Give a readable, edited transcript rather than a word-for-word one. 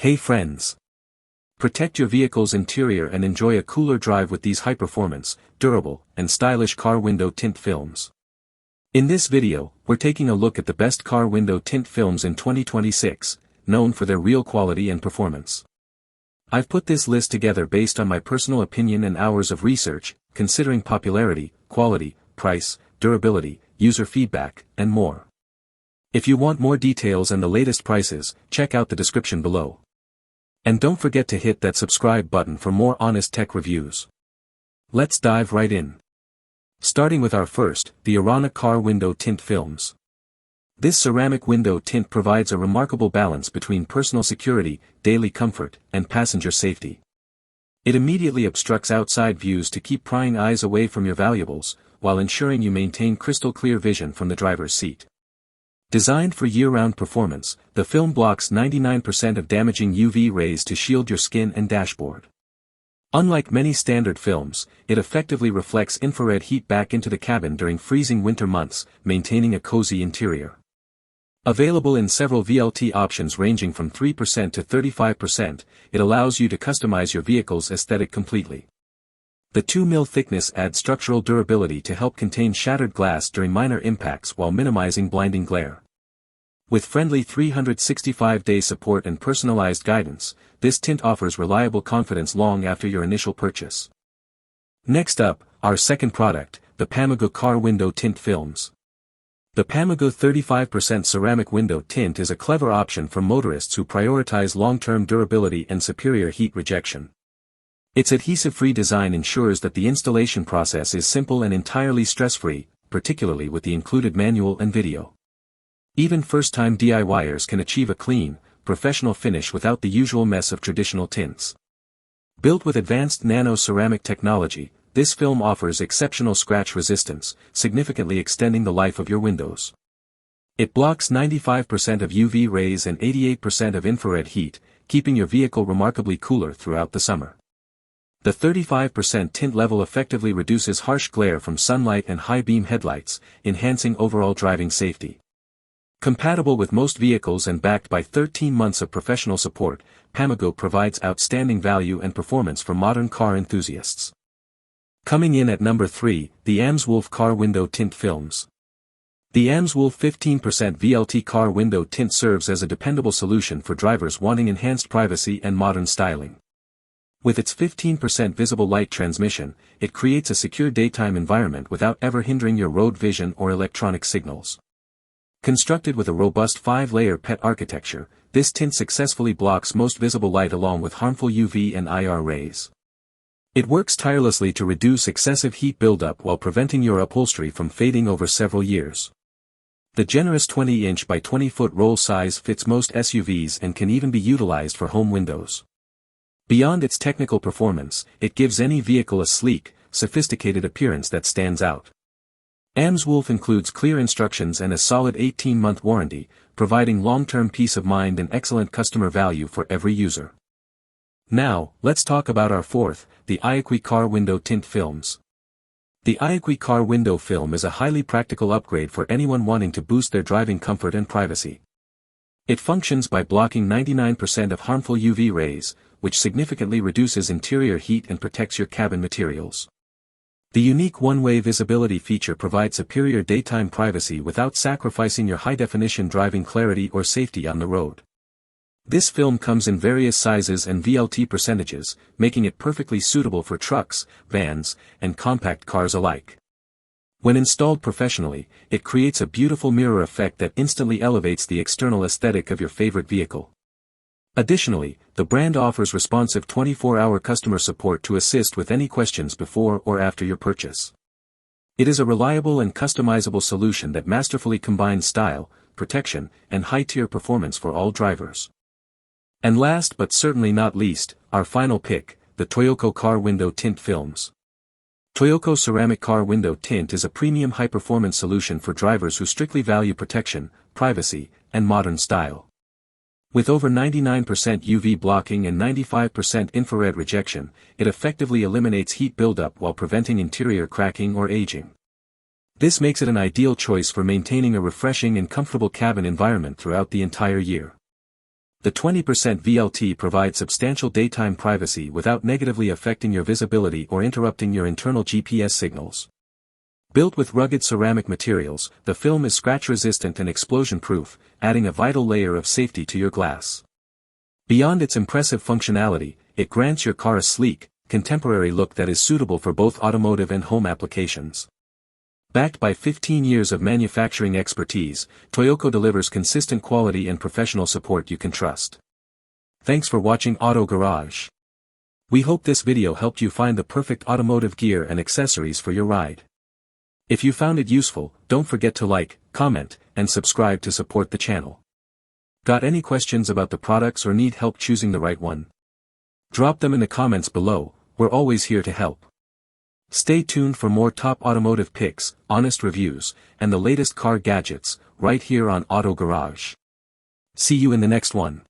Hey friends! Protect your vehicle's interior and enjoy a cooler drive with these high-performance, durable, and stylish car window tint films. In this video, we're taking a look at the best car window tint films in 2026, known for their real quality and performance. I've put this list together based on my personal opinion and hours of research, considering popularity, quality, price, durability, user feedback, and more. If you want more details and the latest prices, check out the description below. And don't forget to hit that subscribe button for more honest tech reviews. Let's dive right in. Starting with our first, the Arana Car Window Tint Films. This ceramic window tint provides a remarkable balance between personal security, daily comfort, and passenger safety. It immediately obstructs outside views to keep prying eyes away from your valuables, while ensuring you maintain crystal clear vision from the driver's seat. Designed for year-round performance, the film blocks 99% of damaging UV rays to shield your skin and dashboard. Unlike many standard films, it effectively reflects infrared heat back into the cabin during freezing winter months, maintaining a cozy interior. Available in several VLT options ranging from 3% to 35%, it allows you to customize your vehicle's aesthetic completely. The 2 mm thickness adds structural durability to help contain shattered glass during minor impacts while minimizing blinding glare. With friendly 365-day support and personalized guidance, this tint offers reliable confidence long after your initial purchase. Next up, our second product, the Pamagoo Car Window Tint Films. The Pamagoo 35% ceramic window tint is a clever option for motorists who prioritize long-term durability and superior heat rejection. Its adhesive-free design ensures that the installation process is simple and entirely stress-free, particularly with the included manual and video. Even first-time DIYers can achieve a clean, professional finish without the usual mess of traditional tints. Built with advanced nano-ceramic technology, this film offers exceptional scratch resistance, significantly extending the life of your windows. It blocks 95% of UV rays and 88% of infrared heat, keeping your vehicle remarkably cooler throughout the summer. The 35% tint level effectively reduces harsh glare from sunlight and high-beam headlights, enhancing overall driving safety. Compatible with most vehicles and backed by 13 months of professional support, Pamagoo provides outstanding value and performance for modern car enthusiasts. Coming in at number 3, the Amswolf Car Window Tint Films. The Amswolf 15% VLT car window tint serves as a dependable solution for drivers wanting enhanced privacy and modern styling. With its 15% visible light transmission, it creates a secure daytime environment without ever hindering your road vision or electronic signals. Constructed with a robust 5-layer PET architecture, this tint successfully blocks most visible light along with harmful UV and IR rays. It works tirelessly to reduce excessive heat buildup while preventing your upholstery from fading over several years. The generous 20-inch by 20-foot roll size fits most SUVs and can even be utilized for home windows. Beyond its technical performance, it gives any vehicle a sleek, sophisticated appearance that stands out. Amswolf includes clear instructions and a solid 18-month warranty, providing long-term peace of mind and excellent customer value for every user. Now, let's talk about our fourth, the iaqwe Car Window Tint Films. The iaqwe Car Window Film is a highly practical upgrade for anyone wanting to boost their driving comfort and privacy. It functions by blocking 99% of harmful UV rays, which significantly reduces interior heat and protects your cabin materials. The unique one-way visibility feature provides superior daytime privacy without sacrificing your high-definition driving clarity or safety on the road. This film comes in various sizes and VLT percentages, making it perfectly suitable for trucks, vans, and compact cars alike. When installed professionally, it creates a beautiful mirror effect that instantly elevates the external aesthetic of your favorite vehicle. Additionally, the brand offers responsive 24-hour customer support to assist with any questions before or after your purchase. It is a reliable and customizable solution that masterfully combines style, protection, and high-tier performance for all drivers. And last but certainly not least, our final pick, the Toyoko Car Window Tint Films. Toyoko Ceramic Car Window Tint is a premium high-performance solution for drivers who strictly value protection, privacy, and modern style. With over 99% UV blocking and 95% infrared rejection, it effectively eliminates heat buildup while preventing interior cracking or aging. This makes it an ideal choice for maintaining a refreshing and comfortable cabin environment throughout the entire year. The 20% VLT provides substantial daytime privacy without negatively affecting your visibility or interrupting your internal GPS signals. Built with rugged ceramic materials, the film is scratch-resistant and explosion-proof, adding a vital layer of safety to your glass. Beyond its impressive functionality, it grants your car a sleek, contemporary look that is suitable for both automotive and home applications. Backed by 15 years of manufacturing expertise, Toyoko delivers consistent quality and professional support you can trust. Thanks for watching Auto Garage. We hope this video helped you find the perfect automotive gear and accessories for your ride. If you found it useful, don't forget to like, comment, and subscribe to support the channel. Got any questions about the products or need help choosing the right one? Drop them in the comments below, we're always here to help. Stay tuned for more top automotive picks, honest reviews, and the latest car gadgets, right here on Auto Garage. See you in the next one.